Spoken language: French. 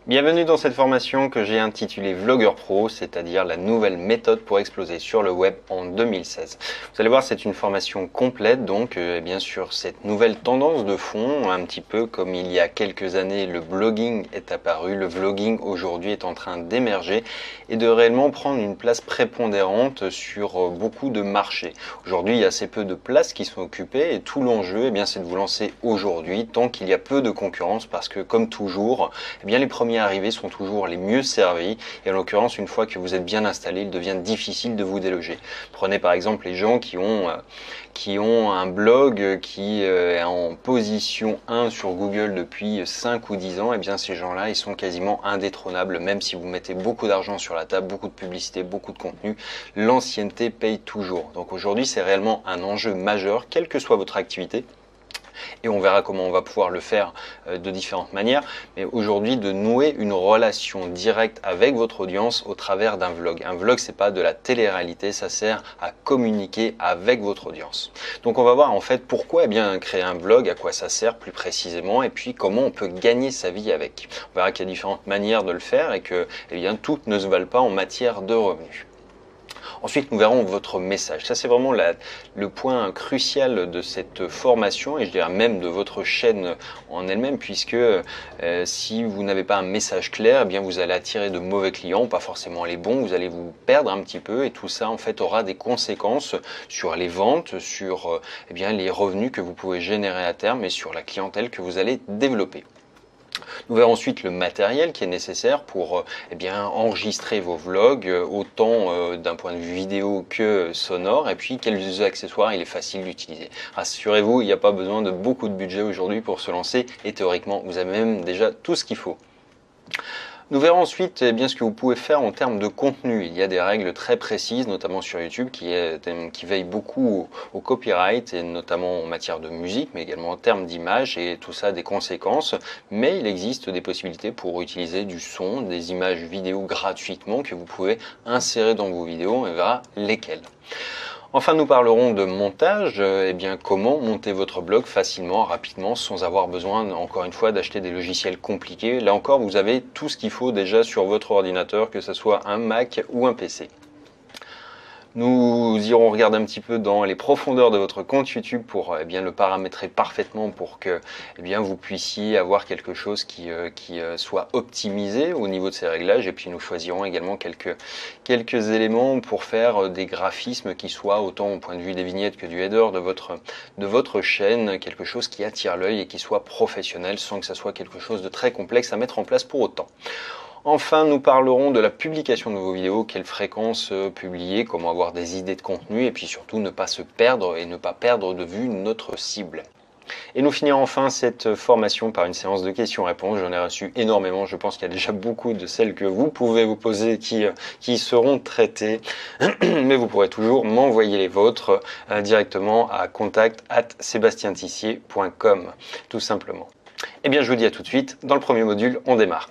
Bienvenue dans cette formation que j'ai intitulée Vlogueur Pro, c'est-à-dire la nouvelle méthode pour exploser sur le web en 2016. Vous allez voir, c'est une formation complète, donc bien sûr cette nouvelle tendance de fond, un petit peu comme il y a quelques années le blogging est apparu, le vlogging aujourd'hui est en train d'émerger et de réellement prendre une place prépondérante sur beaucoup de marchés. Aujourd'hui, il y a assez peu de places qui sont occupées et tout l'enjeu, c'est de vous lancer aujourd'hui tant qu'il y a peu de concurrence parce que comme toujours, les premiers arrivés sont toujours les mieux servis et en l'occurrence une fois que vous êtes bien installé, il devient difficile de vous déloger. Prenez par exemple les gens qui ont un blog qui est en position 1 sur Google depuis 5 ou 10 ans, ces gens-là ils sont quasiment indétrônables même si vous mettez beaucoup d'argent sur la table, beaucoup de publicité, beaucoup de contenu, l'ancienneté paye toujours. Donc aujourd'hui c'est réellement un enjeu majeur, quelle que soit votre activité. Et on verra comment on va pouvoir le faire de différentes manières. Mais aujourd'hui, de nouer une relation directe avec votre audience au travers d'un vlog. Un vlog, c'est pas de la télé-réalité, ça sert à communiquer avec votre audience. Donc on va voir en fait pourquoi créer un vlog, à quoi ça sert plus précisément, et puis comment on peut gagner sa vie avec. On verra qu'il y a différentes manières de le faire et que toutes ne se valent pas en matière de revenus. Ensuite, nous verrons votre message. Ça, c'est vraiment le point crucial de cette formation et je dirais même de votre chaîne en elle-même puisque si vous n'avez pas un message clair, vous allez attirer de mauvais clients, pas forcément les bons, vous allez vous perdre un petit peu et tout ça en fait aura des conséquences sur les ventes, sur les revenus que vous pouvez générer à terme et sur la clientèle que vous allez développer. Nous verrons ensuite le matériel qui est nécessaire pour enregistrer vos vlogs, autant d'un point de vue vidéo que sonore, et puis quels accessoires il est facile d'utiliser. Rassurez-vous, il n'y a pas besoin de beaucoup de budget aujourd'hui pour se lancer, et théoriquement, vous avez même déjà tout ce qu'il faut. Nous verrons ensuite ce que vous pouvez faire en termes de contenu. Il y a des règles très précises, notamment sur YouTube, qui veillent beaucoup au copyright, et notamment en matière de musique, mais également en termes d'image, et tout ça a des conséquences. Mais il existe des possibilités pour utiliser du son, des images vidéo gratuitement que vous pouvez insérer dans vos vidéos, on verra lesquelles. Enfin, nous parlerons de montage, comment monter votre blog facilement, rapidement, sans avoir besoin, encore une fois, d'acheter des logiciels compliqués. Là encore, vous avez tout ce qu'il faut déjà sur votre ordinateur, que ce soit un Mac ou un PC. Nous irons regarder un petit peu dans les profondeurs de votre compte YouTube pour le paramétrer parfaitement pour que vous puissiez avoir quelque chose qui soit optimisé au niveau de ces réglages. Et puis nous choisirons également quelques éléments pour faire des graphismes qui soient autant au point de vue des vignettes que du header de votre chaîne, quelque chose qui attire l'œil et qui soit professionnel sans que ça soit quelque chose de très complexe à mettre en place pour autant. Enfin, nous parlerons de la publication de vos vidéos, quelle fréquence publier, comment avoir des idées de contenu et puis surtout ne pas se perdre et ne pas perdre de vue notre cible. Et nous finirons enfin cette formation par une séance de questions-réponses. J'en ai reçu énormément, je pense qu'il y a déjà beaucoup de celles que vous pouvez vous poser qui seront traitées, mais vous pourrez toujours m'envoyer les vôtres directement à contact@sebastientissier.com, tout simplement. Je vous dis à tout de suite, dans le premier module, on démarre.